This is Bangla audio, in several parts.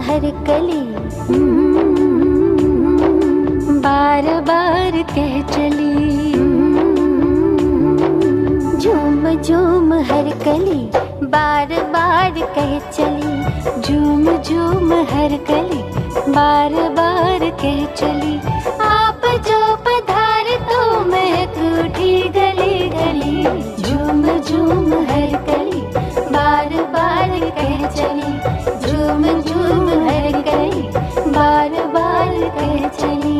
हर कली बार बार कह चली। झूम झूम हर कली बार बार कह चली। झूम झूम हर कली बार बार कह चली। आप जो पधार तो महक उठी गली गली। झूम झूम हर कली बार बार कह चली। झूम झूम हर कली बार बार कह चली।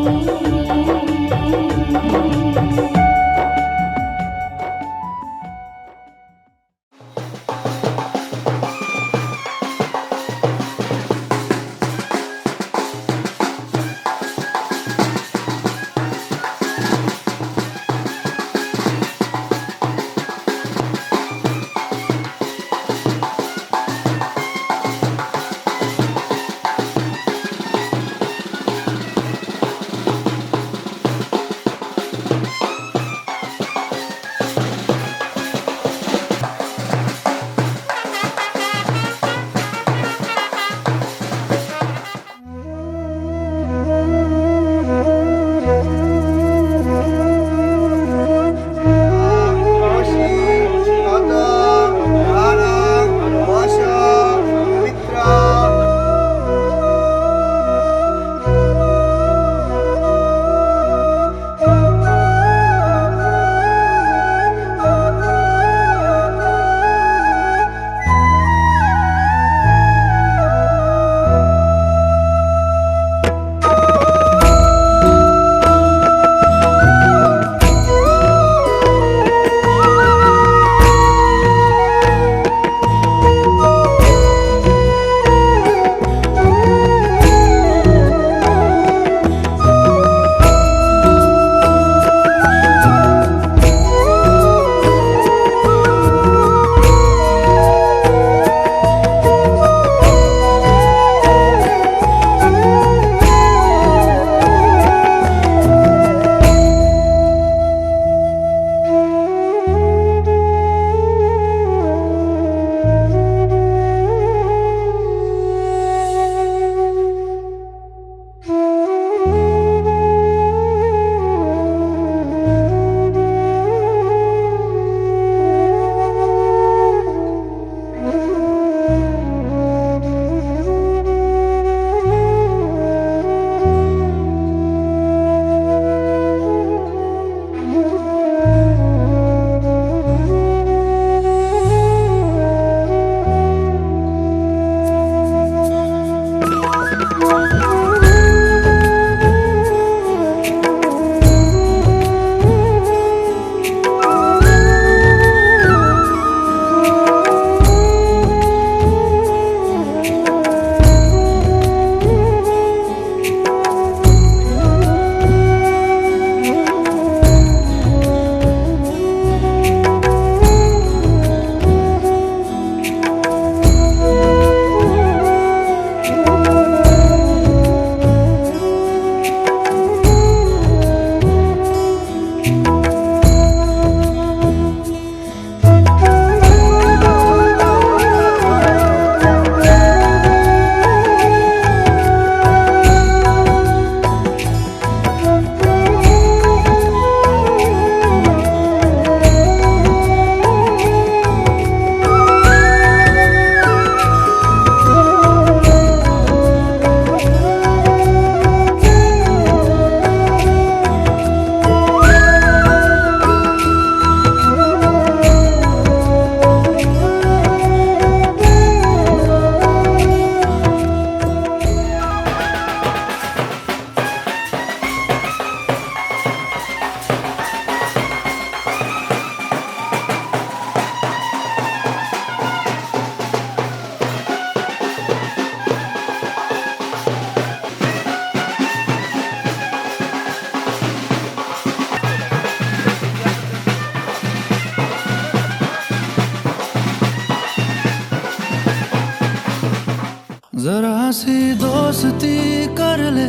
जरा सी दोस्ती कर ले,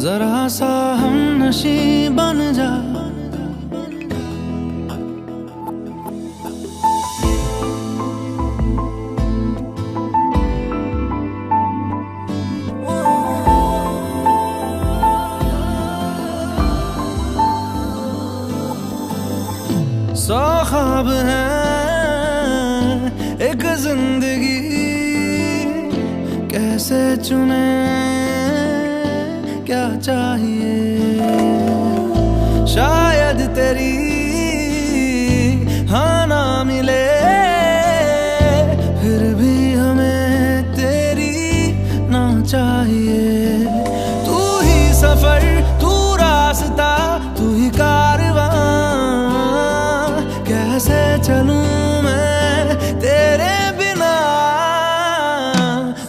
जरा सा हम नशी बन जा। सौ ख्वाब हैं एक जिंदगी, कैसे चुने क्या चाहिए। शायद तेरी हाँ ना मिले, फिर भी हमें तेरी ना चाहिए। तू ही सफर, तू रास्ता, तू ही कारवां, कैसे चलूं मैं तेरे बिना।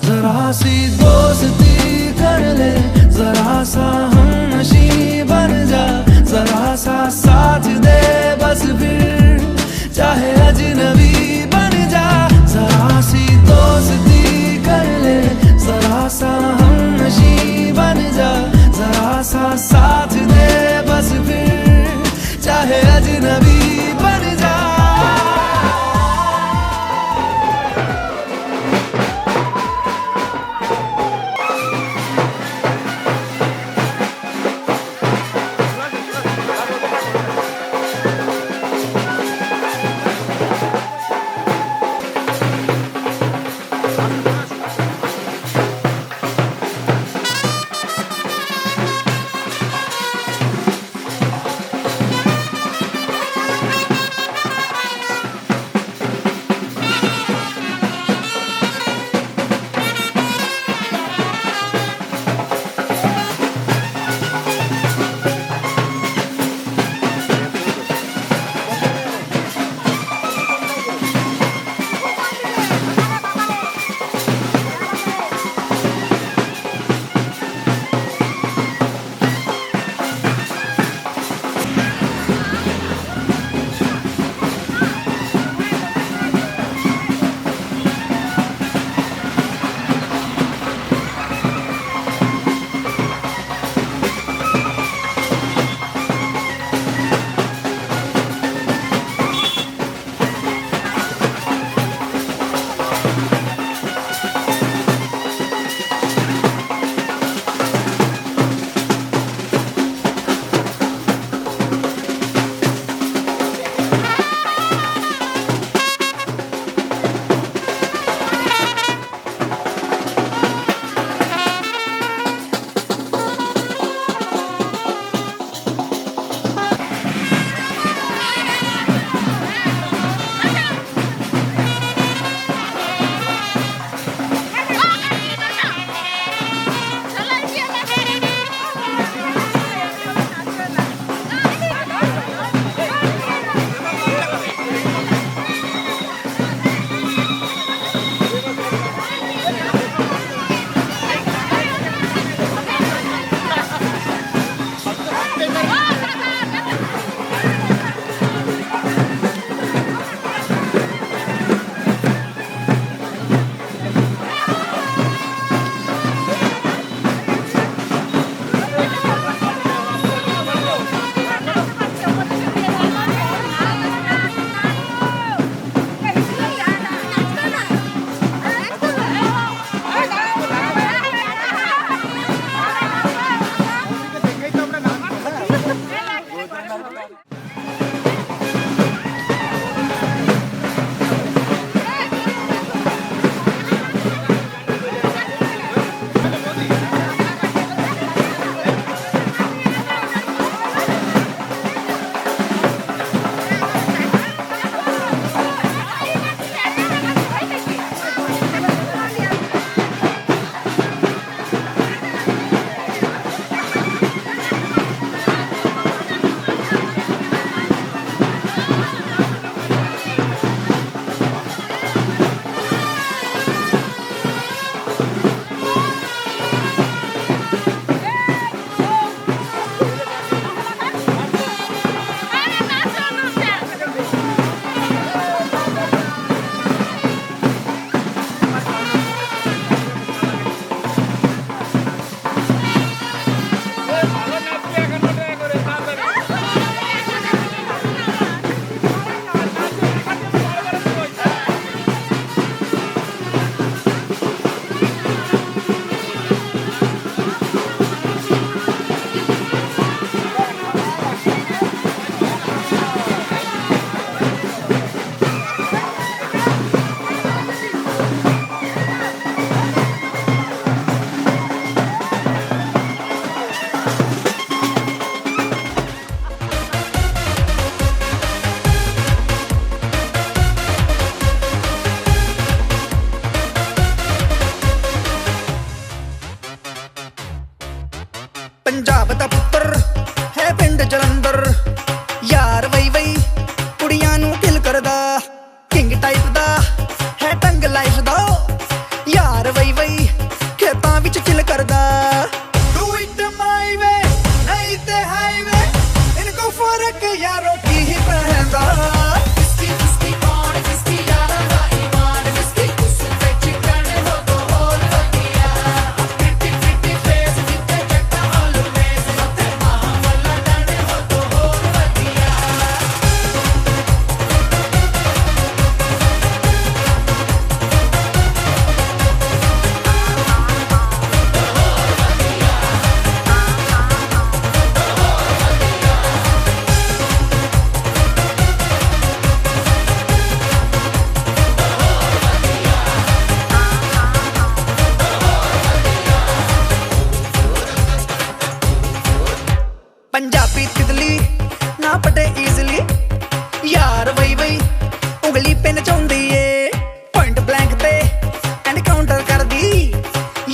जरा सी दोस्ती कर ले, जरा सा हमनशी बन जा, जरा सा साथ दे बस फिर चाहे अजनबी बन जा। जरा सी दोस्ती कर ले, जरा सा हमनशी बन जा, जरा सा साथ दे बस फिर चाहे अजनबी बन जा। फर्क यारो की ही पहनदा पंजाबी तितली ना पटे ईजली यार वही वही उंगली पे नचाउंदी ए पॉइंट ब्लैंक ते एनकाउंटर कर दी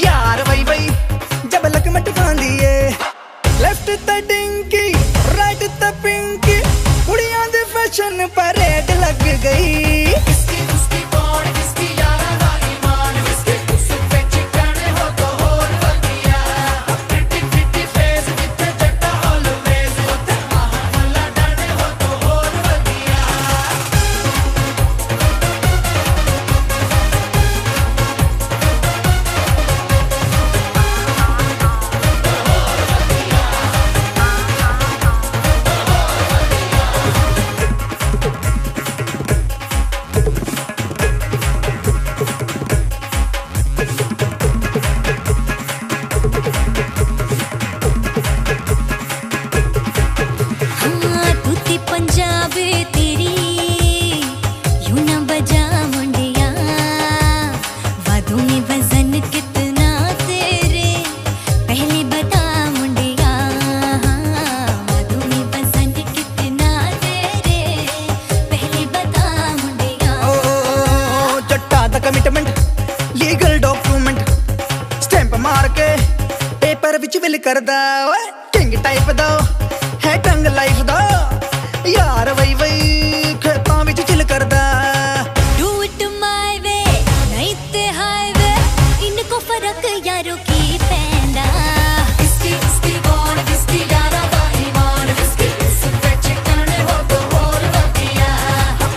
यार वही वही जब लक में टकांदी ए लेफ्ट ते डिंकी राइट ते पिंकी कुड़ियां दे फैशन परेड लग गई कमिटमेंट लीगल डॉक्यूमेंट स्टैंप मार के पेपर विच विल करदा ओए किंग टाइप दा है टंग लाइफ दा यार वही वही खेतां विच चिल करदा डू इट माय वे नहीं ते हाईवे इनको फर्क यारों की पैंदा इसकी इसकी कौन इसकी यारा दा ईमान इसकी इस पे करने हो तो और वधिया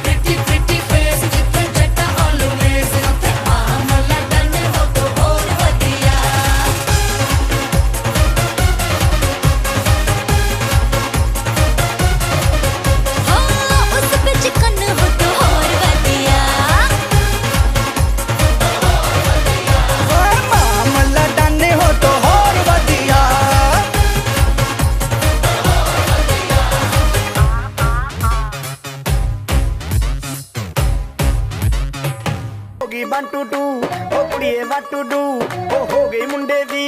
प्रिटी प्रिटी फेस जिथे जट्टा ऑलवेज उते मामला करने हो तो और वधिया हाँ उस पे चिकन हो तो और वधिया ओए मामला डाने हो तो और वधिया होगी 1 2 2 ओ कुड़िए what to do ओ हो गई मुंडे दी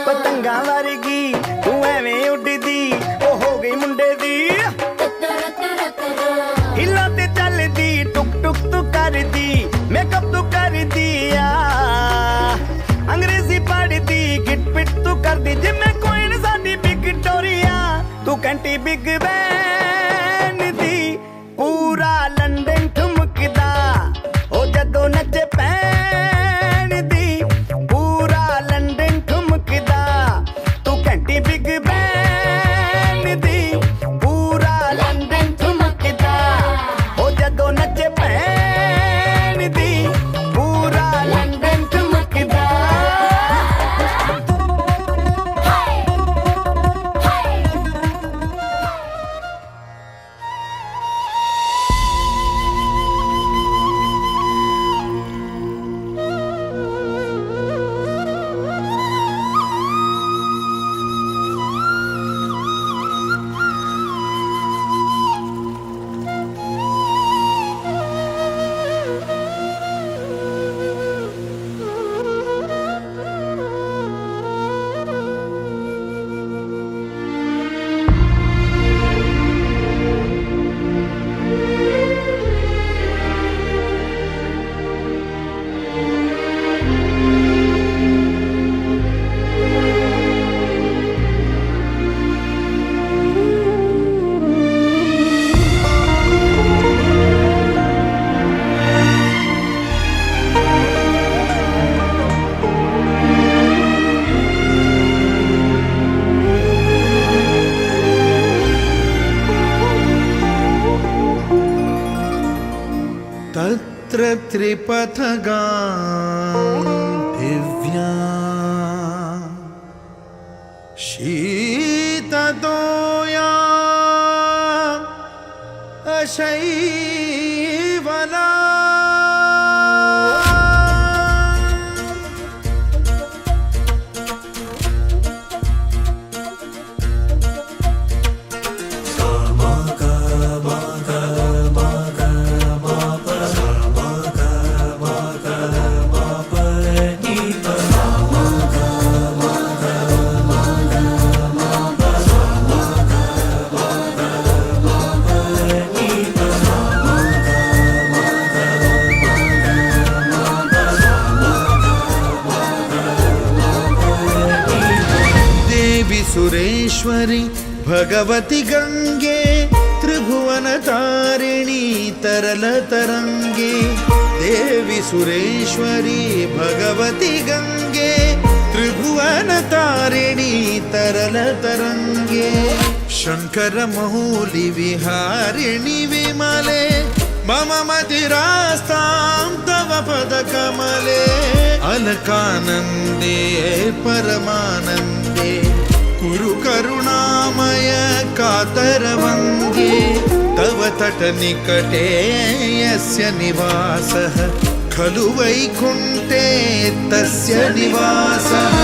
पतंगा वर्गी तू एवें उड़दी ओ हो गई मुंडे दी हिला ते चलदी टुक टुक तू करदी मेकअप तू करदी आ अंग्रेजी पढ़दी गिट पिट तू करदी जिम्मे कोइन साडी विक्टोरिया तू कंटी बिग बैन दी पूरा लंदन ठुमकदा ओ जदों नचे पैन दी पूरा लंदन ठुमकदा तू कंटी बिग बैन दी पूरा लंदन ठुमकदा ओ जदों नचे पैन दी पूरा लंदन ठुमकदा त्रिपथगां दिव्या शीततोया अशैवला सुरेश्वरी भगवती गंगे त्रिभुवन तारिणी तरल तरंगे देवी सुरेश्वरी भगवती गंगे त्रिभुवन तारिणी तरल तरंगे शंकर मौली विहारिणी विमले मम मदिरास्तां तव पद कमले अलकानंदे परमानंदे कुरु करुणामय कातरवङ्गे तव तटनिकटे यस्य निवासः खलु वैकुण्ठे तस्य निवासः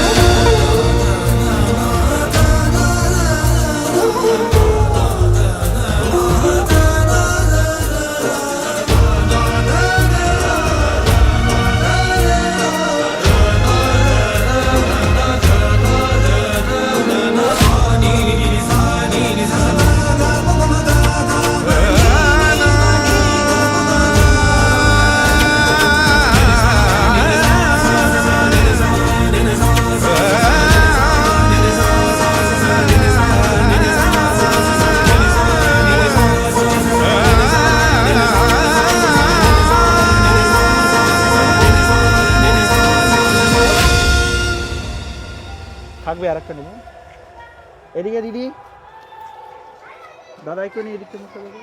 থাকবে আর একটা নেব এদিকে দিদি দাদা একটু নিয়ে এদিকে মুখটা দেখো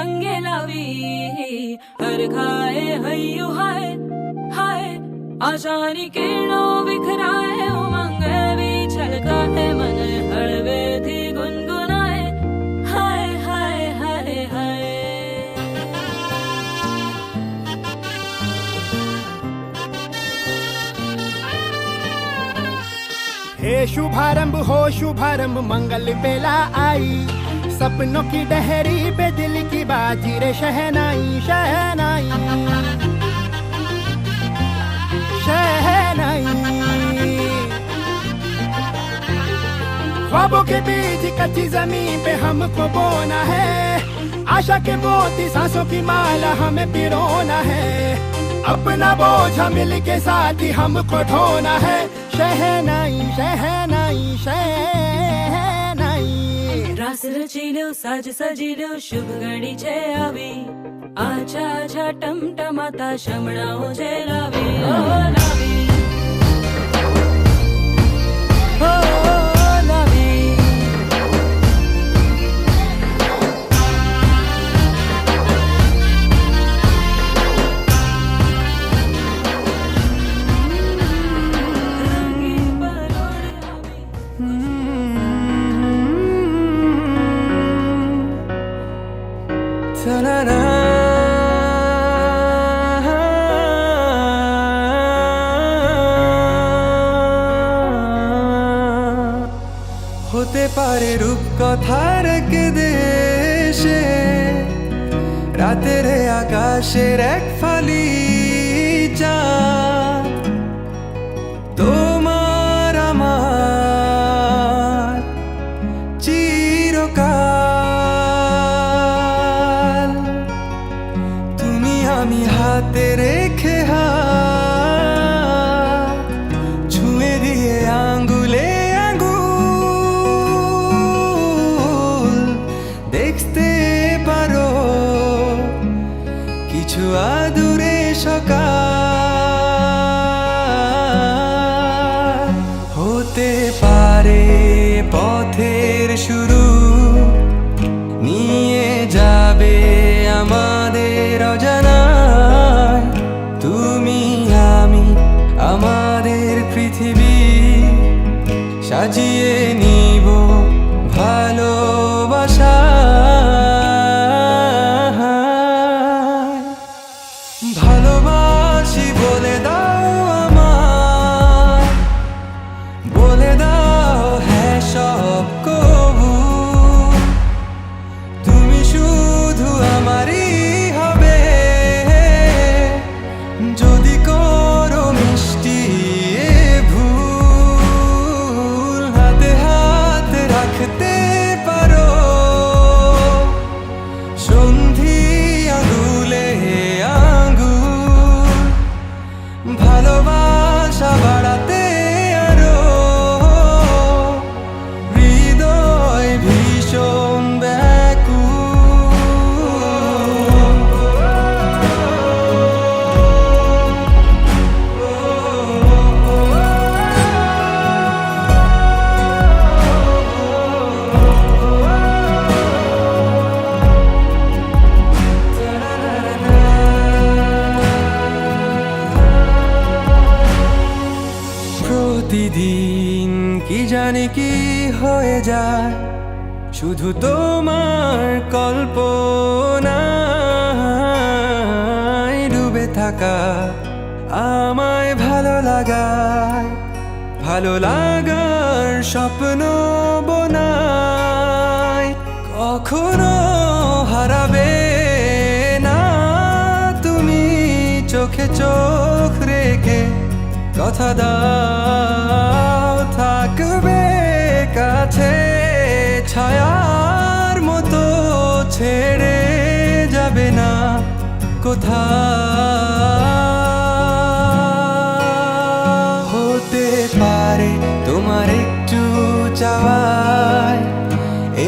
रंगे लावी हर खाए हय्यू हाय हाय आशानी किरणों बिखराए उमंग भी छलकाए मन हळवे थी गुनगुनाए हाय हाय हाय हाय हे शुभारंभ हो शुभारंभ मंगल बेला आई सपनों की डहरी पे दिल की बाजी रे शहनाई शहनाई शहनाई ख्वाबों के बीच कच्ची जमीन पे हमको बोना है आशा के मोती सांसों की माला हमें पिरोना है अपना बोझा मिल के साथ ही हमको ढोना है शहनाई शहनाई शहनाई रास रचिलो साज सजिलो शुभ घड़ी छे आवी आछा आछा टमटमाता शमणाओ जे लावी ओ लावी ओ लावी रंगीन परोड़े आवी Ta-da-da. হতে পারে রূপকথার এক দেশে রাতের আকাশের এক ফালি চাঁদ তোমার আমার চিরকাল তুমি আমি হাতে রেখে হাত ছুঁয়ে দিয়ে আঙ্গুলে আঙ্গুল দেখতে পারো কিছু আদুরে সকাল হতে পারে পথের শুরু নিয়ে যাবে আমাদের অজানায় তুমি আমি আমাদের পৃথিবী সাজিয়ে নিব ভালোবাসা ভালোবাসি বলে দাও আমায় বলে দাও হ্যাঁ সব কবু তুমি শুধু আমারই হবে যদি করো মিষ্টি এ ভুল হাতে হাত রাখতে পারো সন্ধি আঙুলে আঙ্গুল ভালোবাসা বাড়াতে আরো হৃদয় ভীষণ প্রতিদিন কি জানি কি হয়ে যায় শুধু তোমার কল্পনায় ডুবে থাকা আমায় ভালো লাগায় ভালো লাগার স্বপ্ন বোনায় কখনো হারাবে না তুমি চোখে চোখ রেখে কথা দাও থাকবে কাছে ছায়ার মতো ছেড়ে যাবে না কোথাও হতে পারে তোমার একটু চাওয়ায়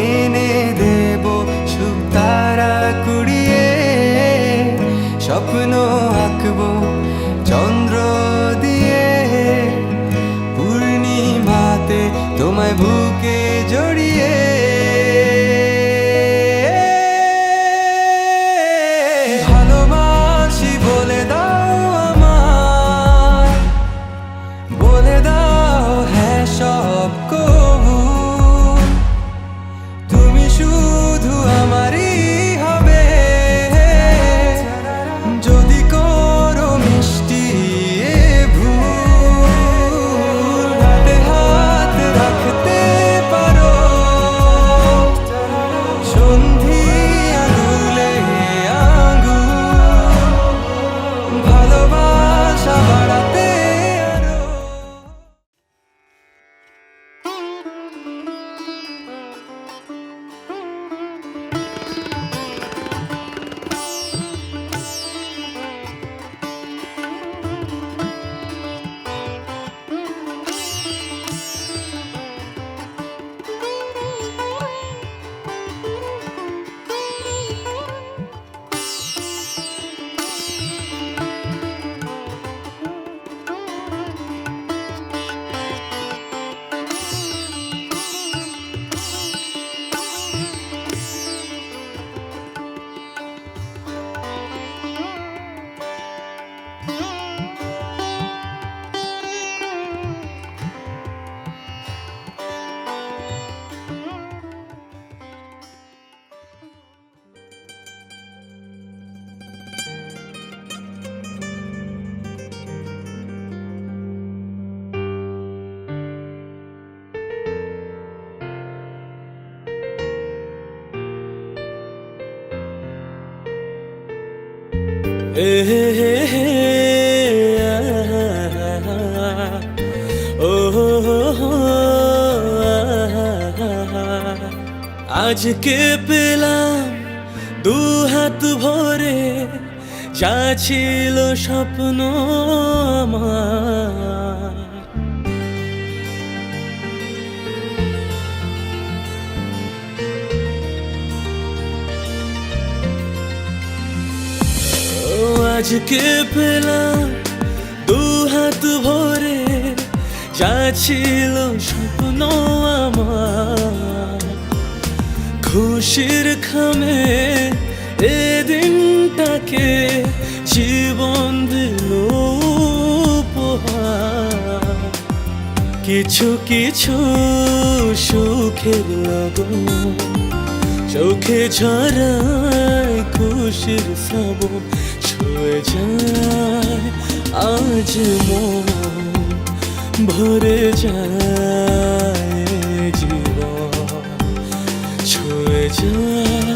এনে দেব সুখ তারা কুড়িয়ে স্বপ্ন আঁকবো চন্দ্র দিয়ে পূর্ণিমাতে তোমায় বুকে জড়িয়ে এ হে হে হে ও হো হো হো আজকে পেলাম দু হাত ভরে যা ছিল স্বপ্ন আমার আজকে পেলাম দু হাত ভরে যা ছিল স্বপ্ন আমার খুশির খামে এ দিনটাকে জীবন দিল উপহার কিছু কিছু সুখের লগন চোখে ঝরায় খুশির শ্রাবণ ছুঁয়ে যায় আজ মন ভরে যায় জীবন ছুঁয়ে যায়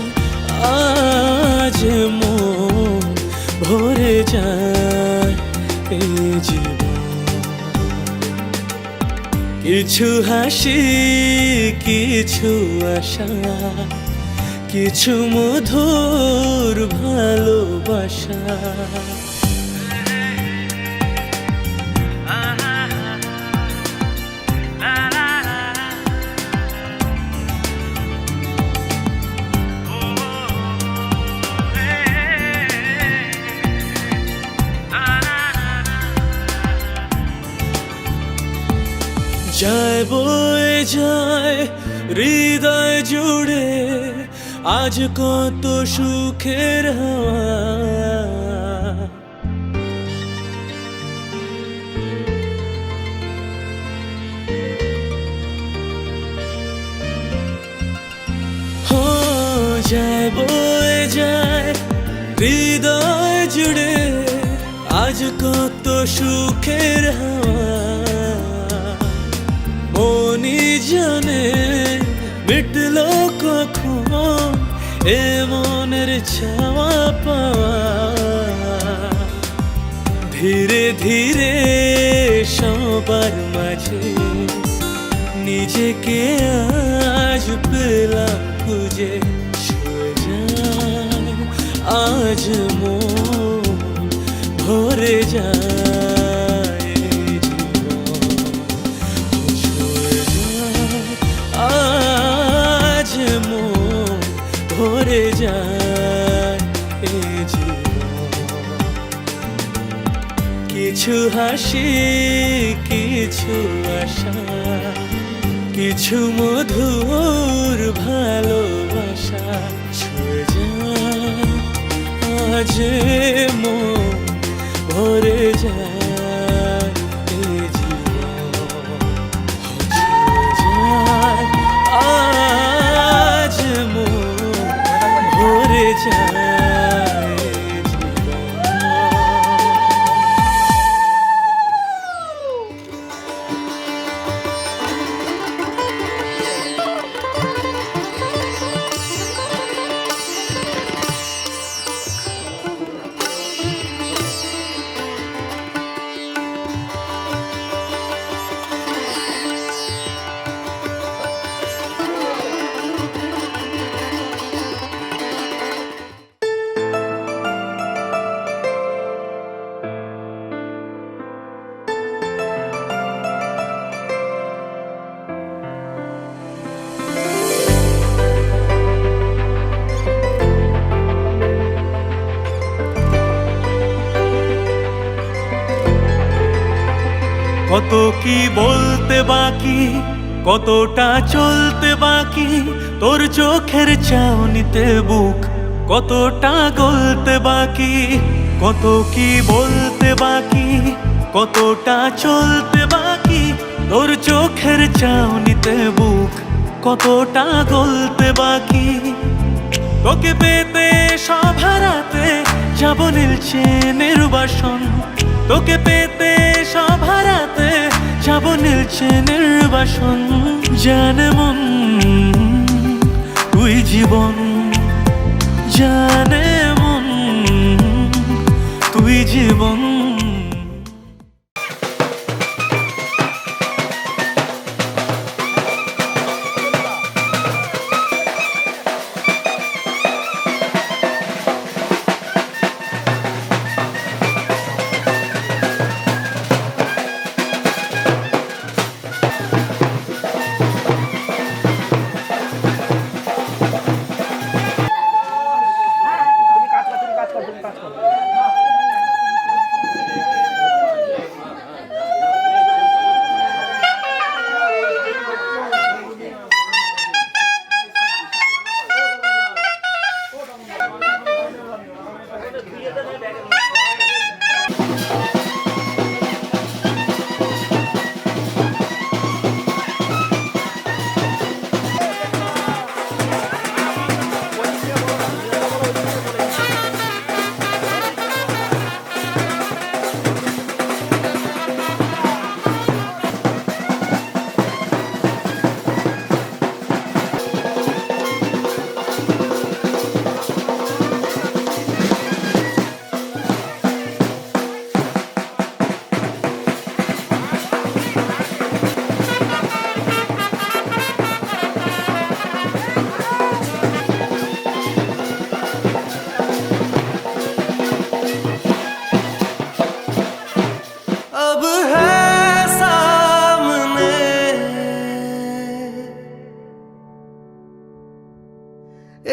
আজ মন ভরে যায় এই জীবন কিছু হাসি কিছু আশা কিছু মধুর ভালোবাসা যায় বয়ে যায় হৃদয় জুড়ে আজ কত সুখের হাওয়া हो যায় বয়ে যায় হৃদয় জুড়ে আজ কত সুখের হাওয়া মনি জানে মিটলো কখন এ মনের চাওয়া পাওয়া ধীরে ধীরে সবার মাঝে নিজেকে আজ পেলাম খুঁজে ছুঁয়ে যায় আজ মন ভরে যায় আজ মন ভরে যায় এই জীবন কিছু হাসি কিছু আশা কিছু মধুর ভালোবাসা ছুঁয়ে যায় আজ মন ভরে যায় এই জীবন আজ মন ভরে যায় জীবন কত কি বলতে বাকি কতটা চলতে বাকি তোর চোখের চাউনিতে বুক কতটা গলতে বাকি কত কি বলতে বাকি কতটা চলতে বাকি তোর চোখের চাউনিতে বুক কতটা গলতে বাকি তোকে পেতে সব হারাতে যাব নীলছে নির্বাসন তোকে পেতে সব হারাতে যাব নীলছে নির্বাসন জানে মন তুই জীবন জানে মন अब है सामने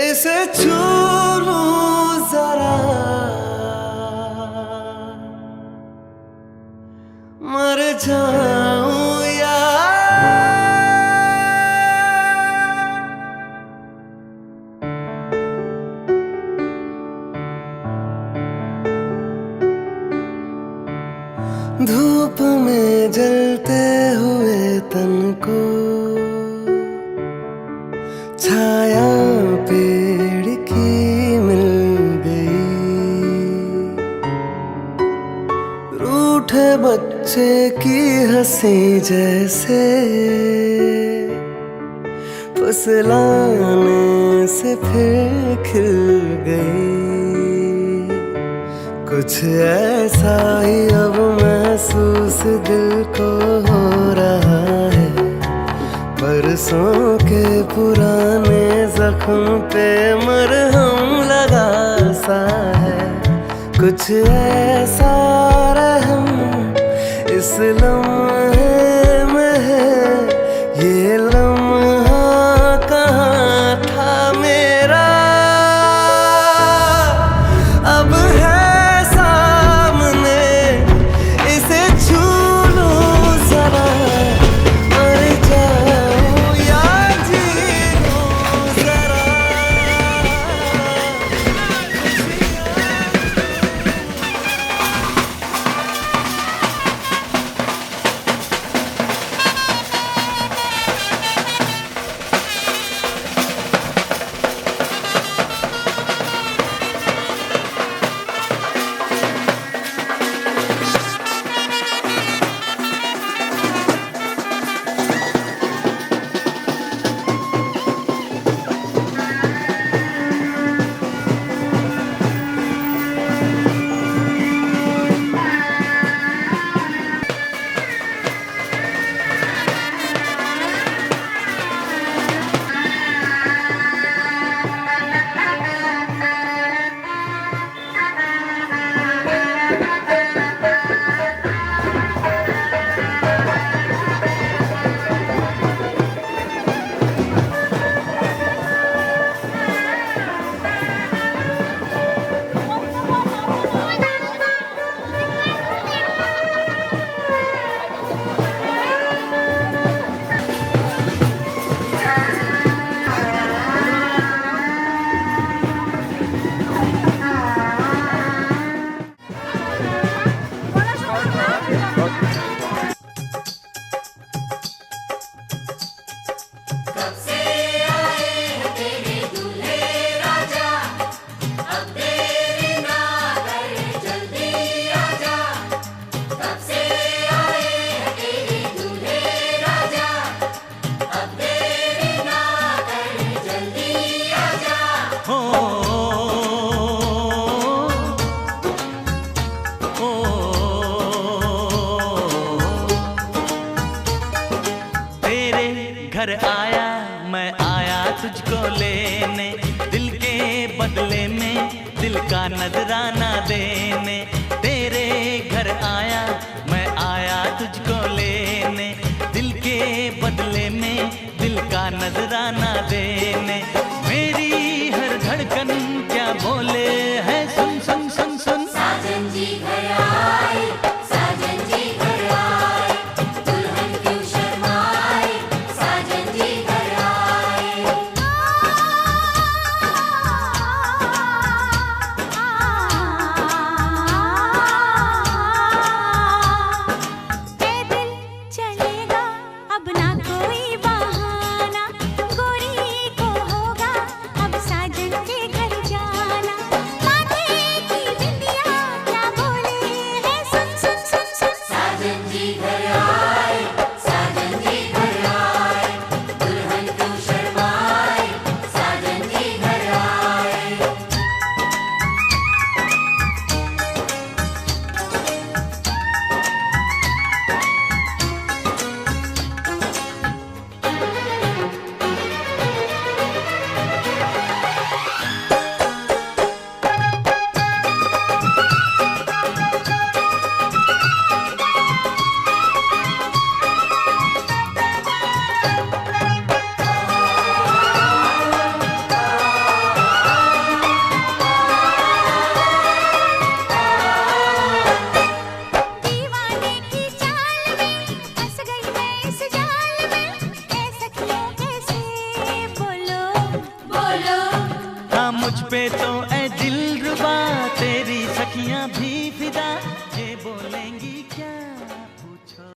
इसे छू लूं जरा, मर जाऊं यार। धूप में जलते हुए तन को छाया पेड़ की मिल गई, रूठे बच्चे की हंसी जैसे फुसलाने से फिर खिल गई। कुछ ऐसा ही अब महसूस दिल को हो रहा है, बरसों के पुराने जख्म पे मरहम लगा सा है। कुछ ऐसा रहम इस लम्हे में है, ये लम्हा कहाँ था मेरा। अब है घर आया मैं आया तुझको लेने, दिल के बदले में दिल का नजराना देने। तेरे घर आया मैं आया तुझको लेने, दिल के बदले में दिल का नजराना देने। मेरी हर धड़कन क्या बोले है सुन सुन सुन सुन। साजन जी घर आए, साजन जी घर आए, दुल्हन क्यों शर्माए, साजन जी घर आए। सखियां भी फिदा, ये बोलेंगी क्या पूछो।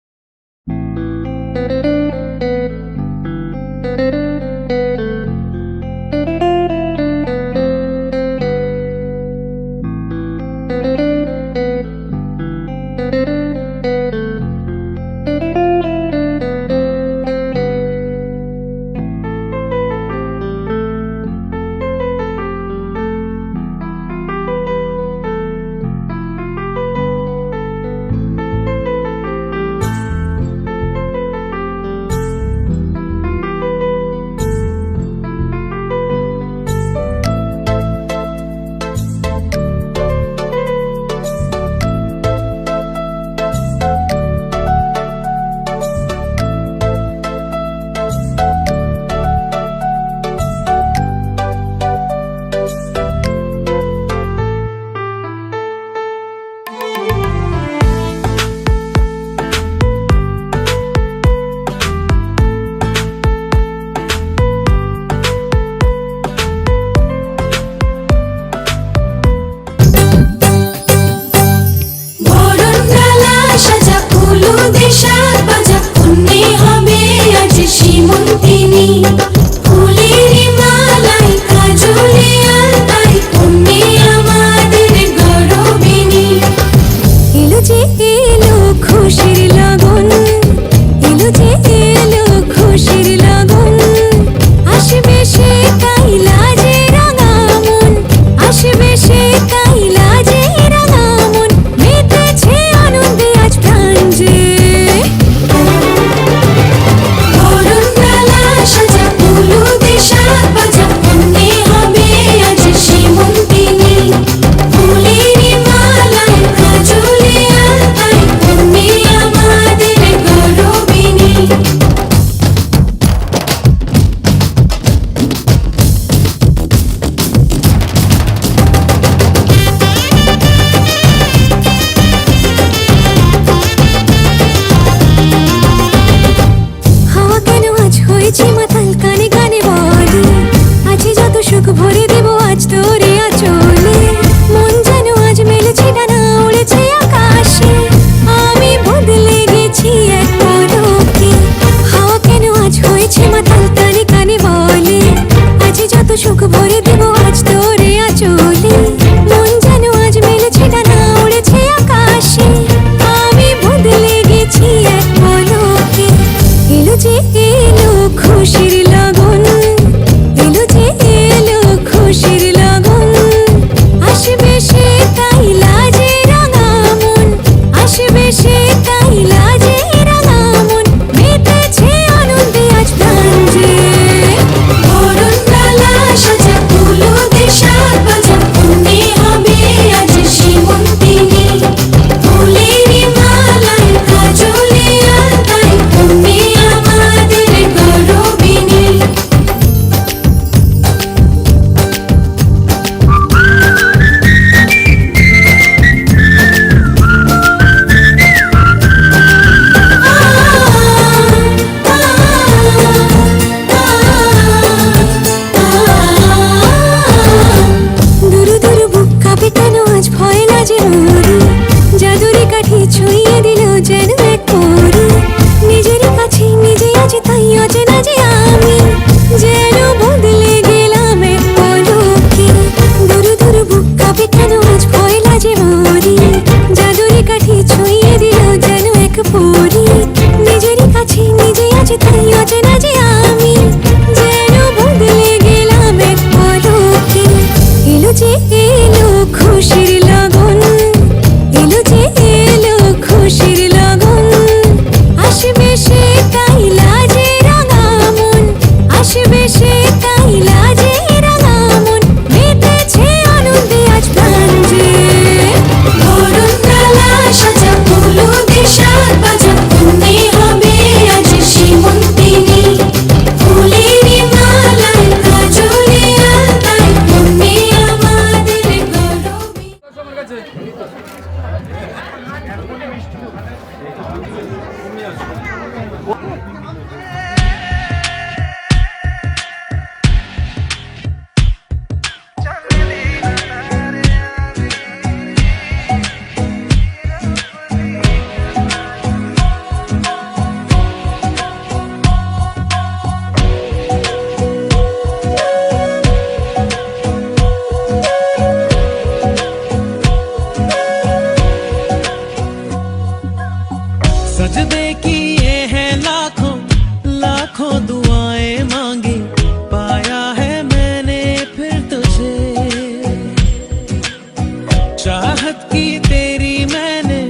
चाहत की तेरी मैंने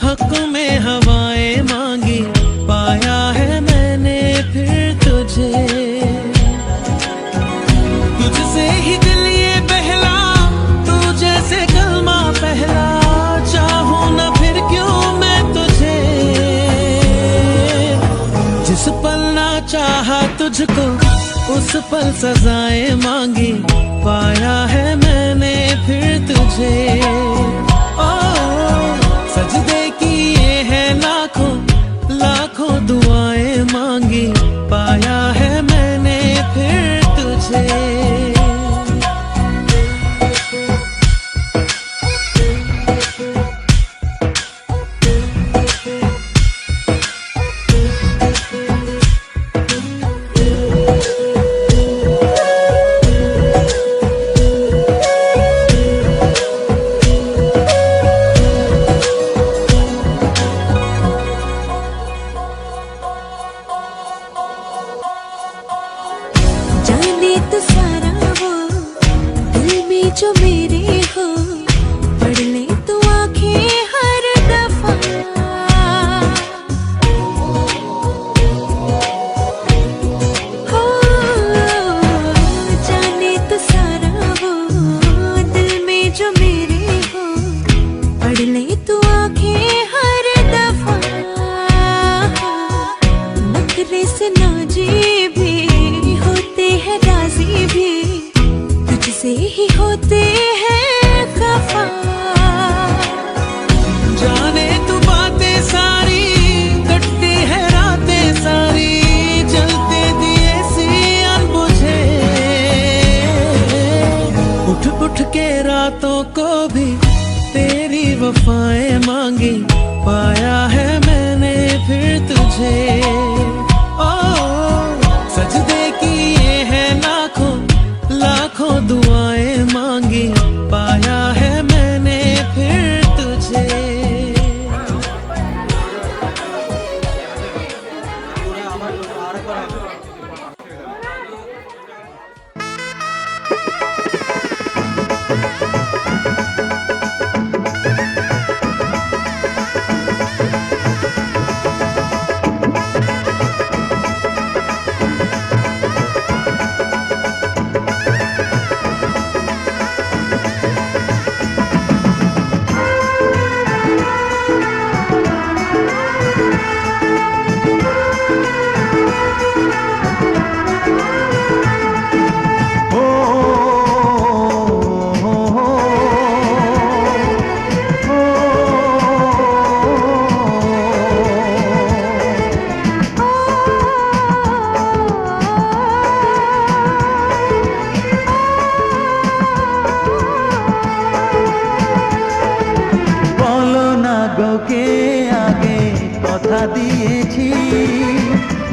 हक में हवाएं मांगी, पाया है मैंने फिर तुझे। तुझसे ही दिल ये बहला, तू जैसे कलमा पहला, चाहूं ना फिर क्यों मैं तुझे। जिस पल ना चाहा तुझको उस पल सजाएं मांगी, पाया है मैंने फिर तुझे। ओ सजदे किए हैं लाखों लाखों दुआएं मांगी, पाया है मैंने फिर तुझे। जाने तो सारा वो दिल में जो मेरे हो, पढ़ ले तो आंखें हर दफा। हो जाने तो सारा वो दिल में जो मेरे हो, पढ़ ले तो आंखें हर दफा। नखरे से नाजी भी होते हैं, राजी भी तुझसे ही होते हैं खफा। जाने तू बातें सारी, कटती है रातें सारी, जलते दिए सी अनबुझे। उठ उठ के रातों को भी तेरी वफाएं मांगी, पाया है मैंने फिर तुझे। ओ सजदे किए हैं लाखों लाखों दुआएं मांगी, पाया है मैंने फिर तुझे। বলো না গো কে আগে কথা দিয়েছি,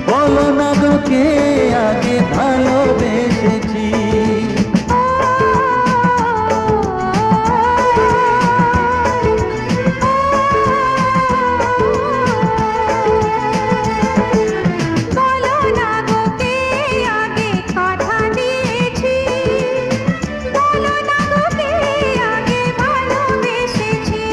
বলো না গো কে আগে ভালোবেসেছি। বলো না গো কে আগে কথা দিয়েছি, বলো না গো কে আগে ভালোবেসেছি।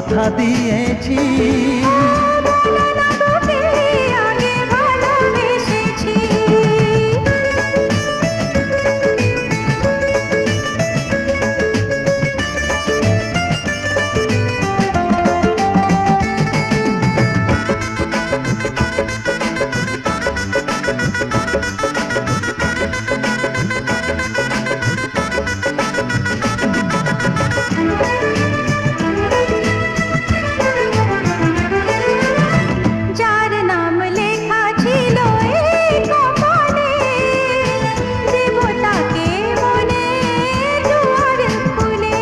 কথা দিয়েছি। আগে ভালোবেসেছি। যার নাম লেখা ছিল এই কপালে, দেব তাকে মনে দুয়ার খুলে।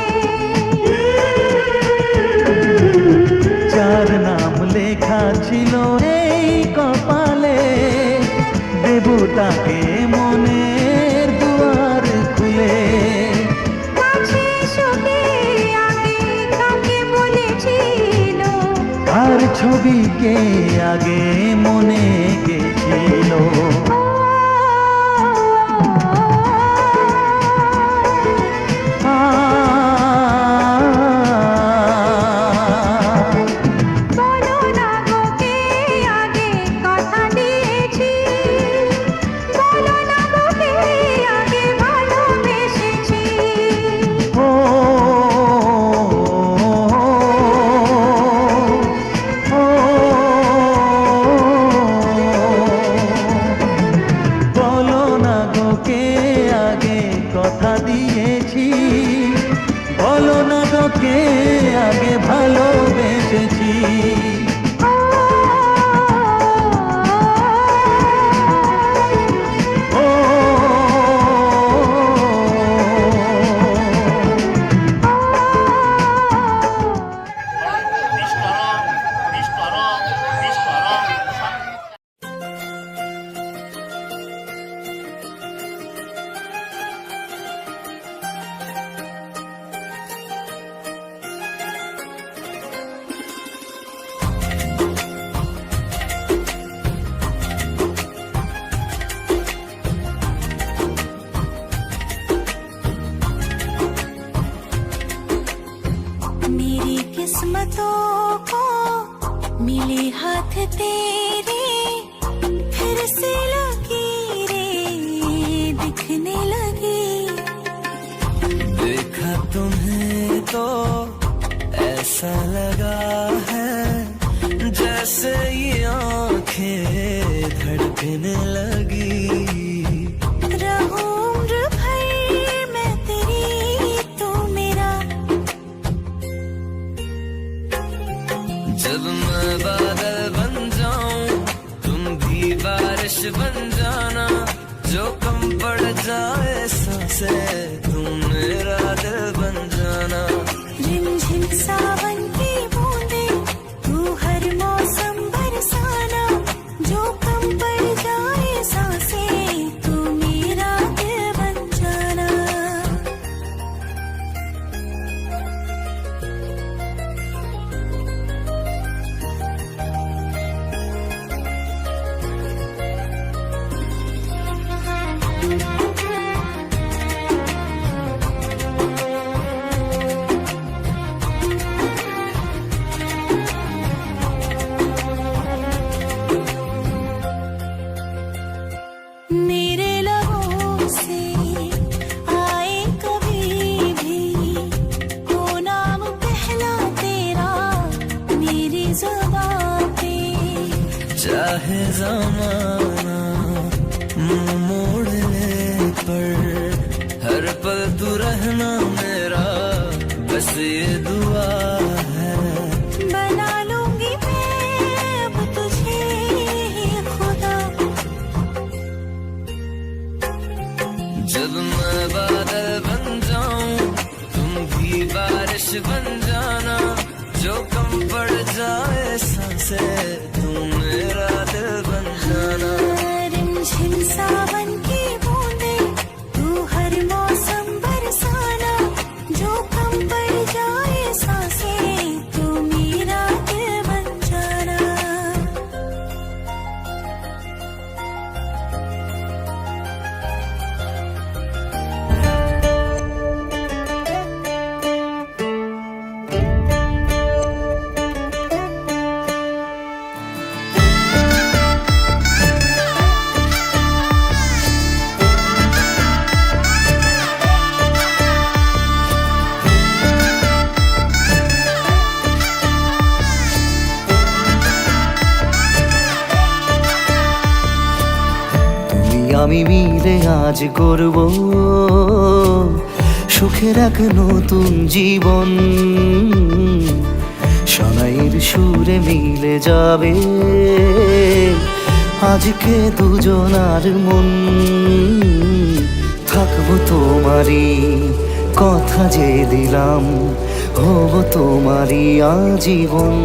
যার নাম লেখা ছিল এই কপালে, দেব তাকে মনের দুয়ার খুলে। কাছে এসোকে আগে কাকে বলেছিল, তার ছবিকে আগে মনে গেছিল। বলো না গো কে আগে কথা দিয়েছি, বলো না গো কে আগে ভালোবেসেছি। ও বলো না গো কে আগে কথা দিয়েছি, বলো না গো কে আগে ভালোবেসেছি। ও मेरी किस्मतों को मिले हाथ तेरे, फिर से लकीरें दिखने लगी। देखा तुम्हें तो ऐसा लगा है जैसे ये आंखें धड़कने लगी। रहूं उम्र भर मैं तेरी, तू मेरा। जब मैं बादल बन जाऊं तुम भी बारिश बन जाना, जो कम पड़ जाए सांसें तुम मेरा दिल बन जाना। रिमझिम सावन की बूंदे तू हर मौसम बरसाना, जो कम पड़ जाए सांसें तू मेरा दिल बन जाना। मेरे लबों से आए कभी भी तो नाम पहला तेरा मेरी ज़ुबां पे। चाहे ज़माना मुंह मोड़ ले पर हर पल तू रहना मेरा, बस ये दुआ है। बना लूंगी मैं अब तुझे खुदा। जब मैं बादल बन जाऊं तुम भी बारिश बन जाना, जो कम पड़ जाए सांसें तुम मेरा दिल बन जाना। रिमझिम सावन की बूंदे तू हर मौसम बरसाना, जो कम पड़ जाए सांसें तू मेरा दिल बन जाना। আমি মিলে আজ করব সুখের এক নতুন জীবন। শোনাইয়ের সুরে মিলে যাবে আজকে দুজনার মন। থাকবো তোমারই কথা যে দিলাম, হব তোমারই আজীবন।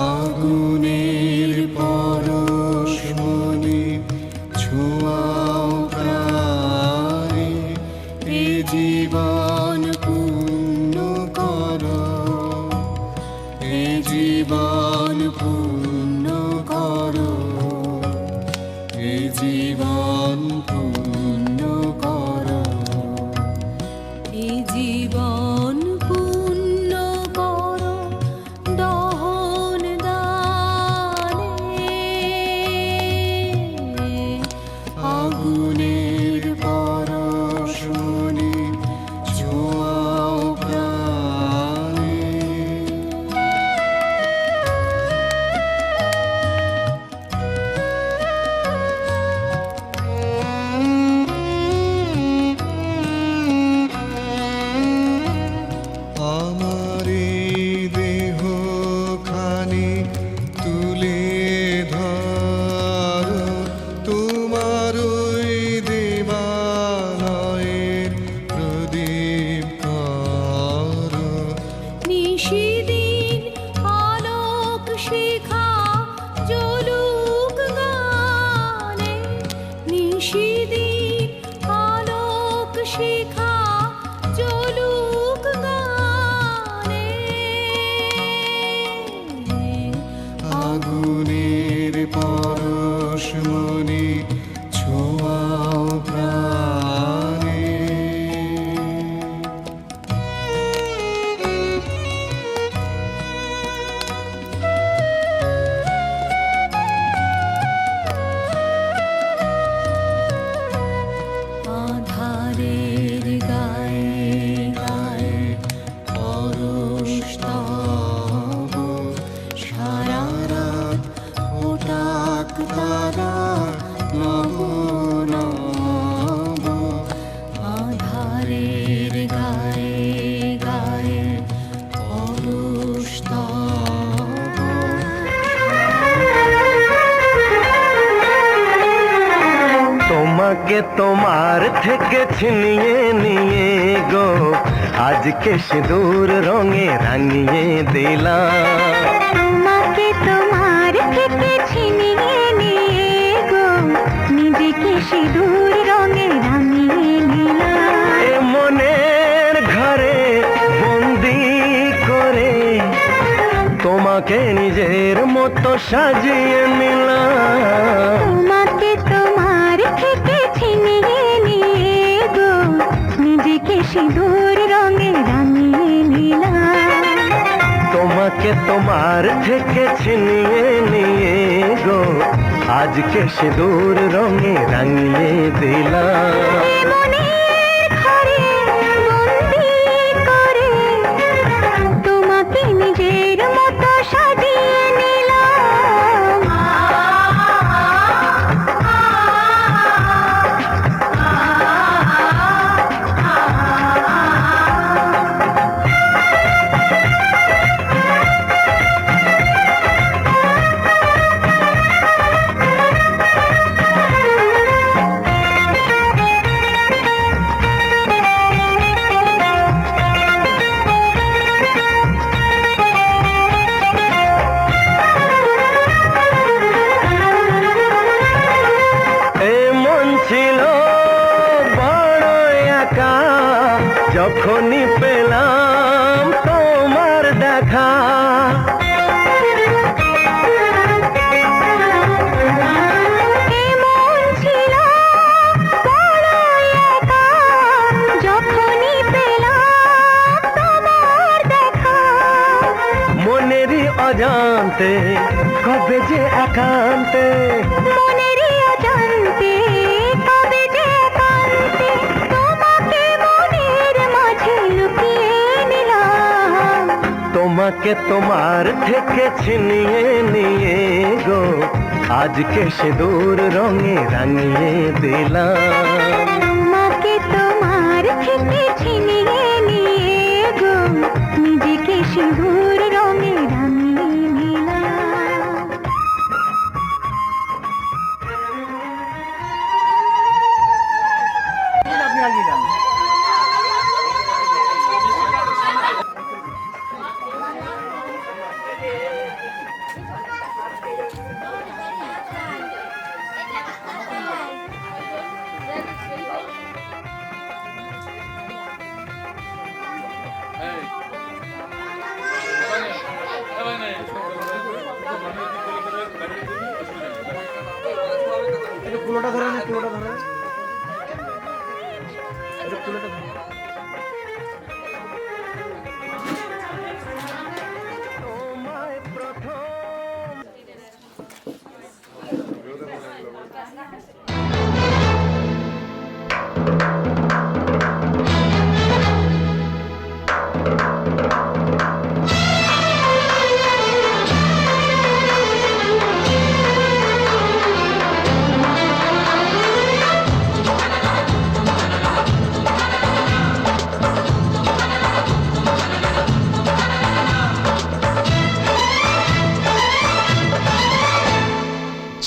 আগুনের পরশ মনে ছোঁয়াও প্রাণে, এ জীবন পূর্ণ করো, এ জীবন পূর্ণ করো, এ জীবন পূর্ণ করো, এ জীবন পূর্ণ করো দহন দানে। আগুনের পরশ মনে ছোঁয়াও প্রাণে। আমার এই দেহ খানি তুলে ধরো, তোমার ওই দেবালয়ের প্রদীপ করো। নিশিদিন আলোক শিখা জ্বলুক গানে, নিশিদিন আলোক শিখা জ্বলুক গানে। আগুনের পরশ মনে ছোঁয়াও প্রাণে। আধারের গায়ে গায়ে পরশ তব, সারা রাত ওটাক তারা নব নব। আধারের গায়ে গায়ে পরশ তব। তোমাকে তোমার থেকে ছিনিয়ে নিয়ে গো আজকে সিঁদুর রঙে রাঙিয়ে দিলাম। তোমাকে তোমার থেকে ছিনিয়ে নিয়ে গো নিজেকে সিঁদুর রঙে রাঙিয়ে নিলাম। এ মনের ঘরে বন্দি করে তোমাকে নিজের মতো সাজিয়ে নিলাম। তোমাকে তোমার থেকে ছিনিয়ে নিয়ে গো নিজেকে সিঁদুর রঙে রাঙিয়ে নিলাম। তোমাকে তোমার থেকে ছিনিয়ে নিয়ে গো আজকে সিঁদুর রঙে রাঙিয়ে দিলাম। মনের ঘরে বন্দি করে তোমাকে নিজের মতো সাজিয়ে নিলাম। যখনই পেলাম তোমার দেখা, এমন ছিল বড় একা, যখনই পেলাম তোমার দেখা। মনেরই অজান্তে কবে যে একান্তে মনেরই অজান্তে কবে যে একান্তে তোমাকে মনের মাঝে লুকিয়ে নিলাম। তোমাকে তোমার থেকে ছিনিয়ে নিয়ে গো আজকে সিঁদুর রঙে রাঙিয়ে দিলাম। তোমাকে তোমার থেকে ছিনিয়ে নিয়ে গো নিজেকে সিঁদুর রঙে রাঙিয়ে নিলাম। আপনি আগিয়ে যান। একটু কুলোটা ধরে নে, কুলোটা ধরে নে। একটু কুলোটা ধরে নে। তোমায় প্রথম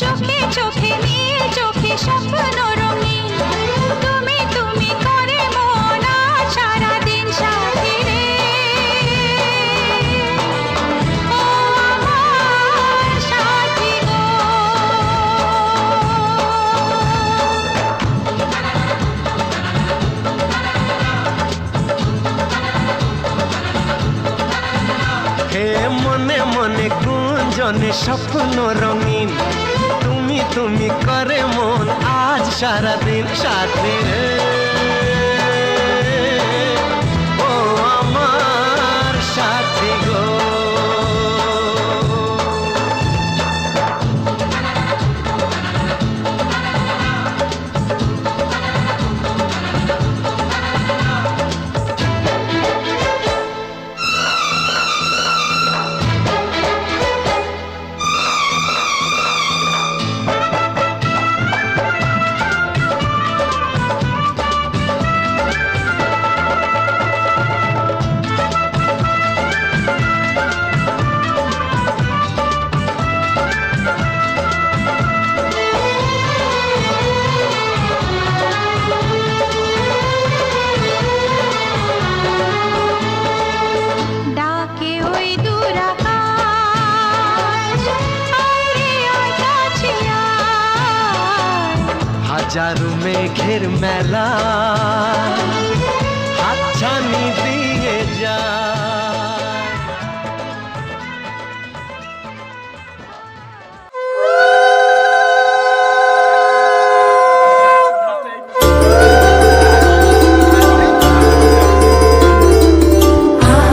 চোখে চোখে নীল চোখে স্বপ্ন রঙিন তুমি তুমি করে মন আজ সারাদিন সাথী রে। ও আমার সাথী গো। হে মনে মনে গুঞ্জনে স্বপ্ন রঙিন তুমি তুমি করে মন আজ সারাদিন সাথে রে। ও আমার সাথী গো। ডাকে ওই দূর আকাশ আরে আয় কাছে আয়। হাজারো মেঘের মেলা হাতছানি দিয়ে যায়। Ah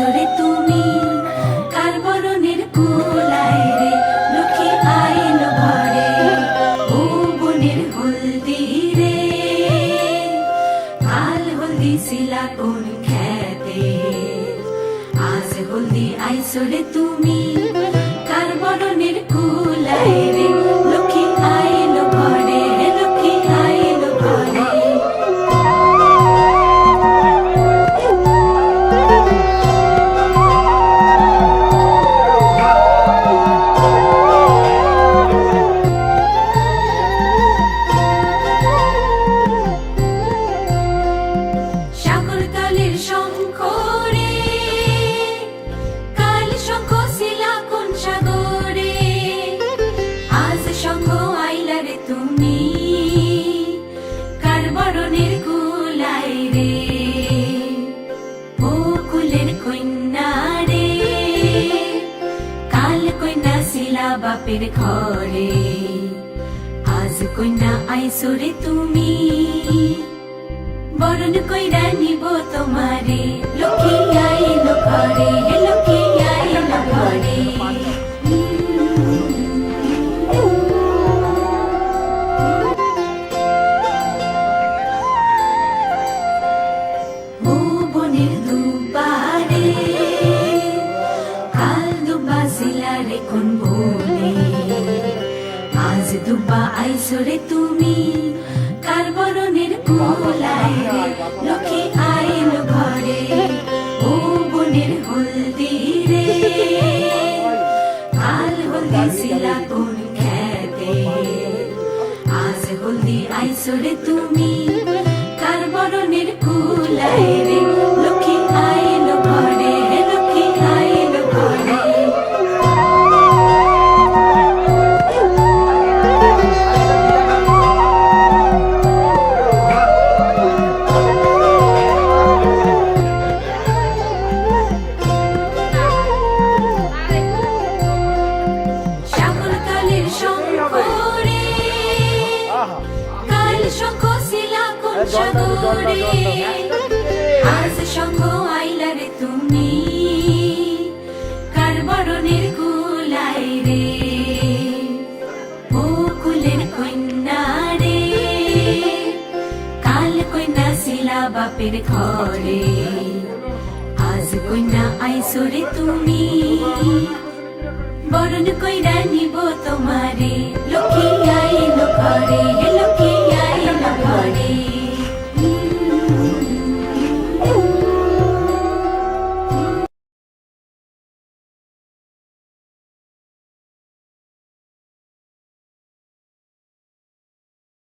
আইসরে তুমি কার বরণের কুলায় রে লক্ষ্মী আইলো ঘরে ও বনের হলদি রে কাল হলদি শিলা কোন খেতে আজ হলদি আইসরে তুমি কার বরণের কুলায় রে লক্ষ্মী আইলো ঘরে লক্ষ্মী আইলো ঘরে সাগর কালের শঙ্খ রে কাল শঙ্খ শিলা কোন সাগরে আজ শঙ্খ আইলা রে তুমি কার বরণের কুলায় রে ও কুলের কন্যা রে কাল কন্যা শিলা বাপের ঘরে আজ কন্যা আইসরে তুমি বরণ কইরা নিব তোমারে লক্ষ্মী আইলো ঘরে লক্ষ্মী আইলো ঘরে ও বনের দুবারে কাল দুবা শিলারে কোন বনে আজ দুবা আইসরে তুমি কার বরণের কুলায় রে লক্ষ্মী আইলো ঘরে ও বনের হলদি রে কাল হলদি শিলা কোন খেতে আজ হলদি আইসরে তুমি কার বরণের কুলায় রে লক্ষ্মী আইলো ঘরে লক্ষ্মী আইলো ঘরে সাগর কালের শঙ্খ রে কাল শঙ্খ শিলা কোন সাগরে আজ শঙ্খ আইলা রে তুমি কার বরণের কুলায় রে ও কুলের কন্যা রে কাল কন্যা শিলা বাপের ঘরে আজ কন্যা আইসরে তুমি বরণ কইরা নিব তোমারে লক্ষ্মী আইলো ঘরে